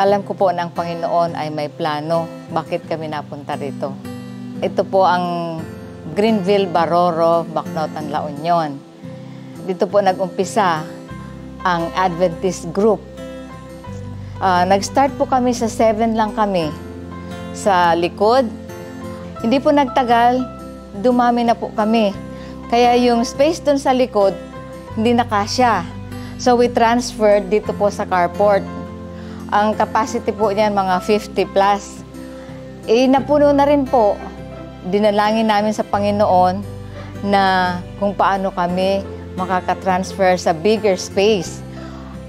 alam ko po na ang Panginoon ay may plano. Bakit kami napunta rito? Ito po ang Greenville, Baroro, Bacnotan, La Union. Dito po nag-umpisa ang Adventist group. Nag-start po kami sa 7 lang kami sa likod. Hindi po nagtagal, dumami na po kami. Kaya yung space dun sa likod, hindi nakasya. So we transferred dito po sa carport. Ang capacity po niyan mga 50 plus. Napuno na rin po. Dinalangin namin sa Panginoon na kung paano kami makakatransfer sa bigger space.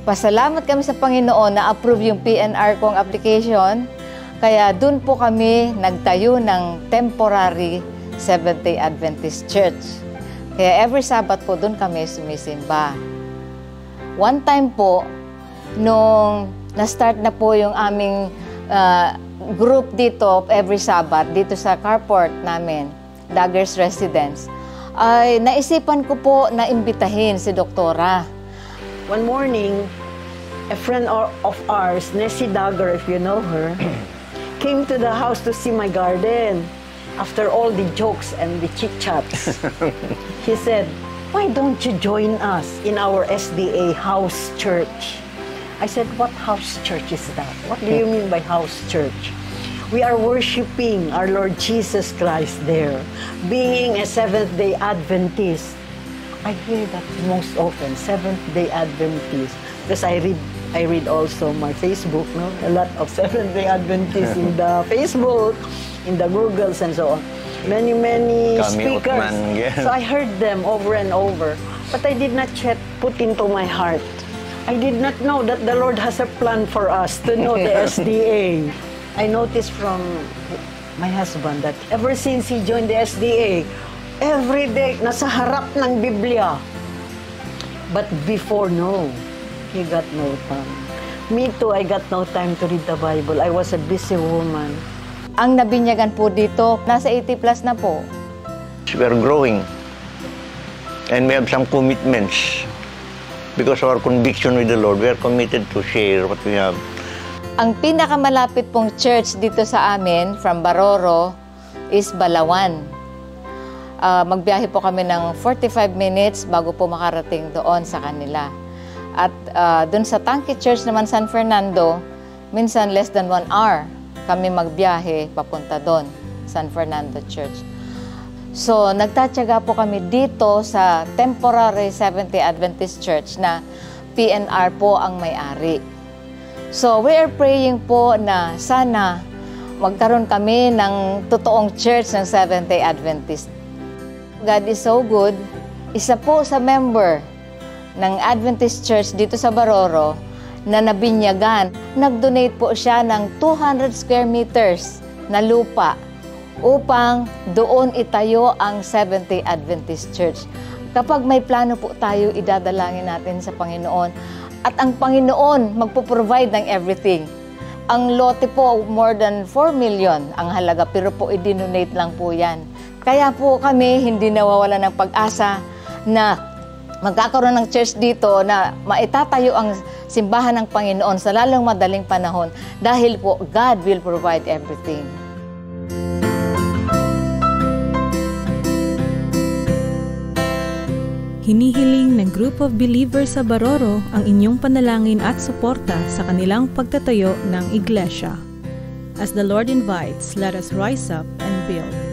Pasalamat kami sa Panginoon na approve yung PNR kong application. Kaya dun po kami nagtayo ng temporary Seventh-day Adventist Church. Kaya every Sabbath po dun kami sumisimba. One time po, nung na-start na po yung aming group dito every Sabbath, dito sa carport namin, Daggers Residence, ay naisipan ko po na imbitahin si Doktora. One morning, a friend of ours, Nessie Dagger, if you know her, came to the house to see my garden. After all the jokes and the chit-chats, he said, "Why don't you join us in our SDA house church?" I said, "What house church is that? What do you mean by house church?" We are worshiping our Lord Jesus Christ there, being a Seventh-day Adventist. I hear that most often, Seventh-day Adventist, because I read also my Facebook, no? A lot of Seventh-day Adventists in the Facebook, in the Googles and so on. Many speakers. So I heard them over and over, but I did not yet put into my heart. I did not know that the Lord has a plan for us to know the SDA. I noticed from my husband that ever since he joined the SDA, every day nasa harap ng Biblia. But before, no, he got no time. Me too, I got no time to read the Bible. I was a busy woman. Ang nabinyagan po dito, nasa 80 plus na po. We are growing and we have some commitments. Because of our conviction with the Lord, we are committed to share what we have. Ang pinakamalapit pong church dito sa amin, from Baroro, is Balawan. Magbiyahe po kami ng 45 minutes bago po makarating doon sa kanila. At doon sa Tangke Church naman, San Fernando, minsan less than 1 hour kami magbiyahe papunta doon, San Fernando Church. So, nagtatyaga po kami dito sa temporary Seventh-day Adventist Church na PNR po ang may-ari. So, we are praying po na sana magkaroon kami ng totoong church ng Seventh-day Adventist. God is so good. Isa po sa member ng Adventist Church dito sa Baroro na nabinyagan. Nag-donate po siya ng 200 square meters na lupa upang doon itayo ang Seventh-day Adventist Church. Kapag may plano po tayo, idadalangin natin sa Panginoon. At ang Panginoon magpo-provide ng everything. Ang lote po, more than 4 million ang halaga, pero po i-donate lang po yan. Kaya po kami hindi nawawala ng pag-asa na magkakaroon ng church dito na maitatayo ang simbahan ng Panginoon sa lalong madaling panahon dahil po God will provide everything. Hinihiling ng group of believers sa Baroro ang inyong panalangin at suporta sa kanilang pagtatayo ng iglesia. As the Lord invites, let us rise up and build.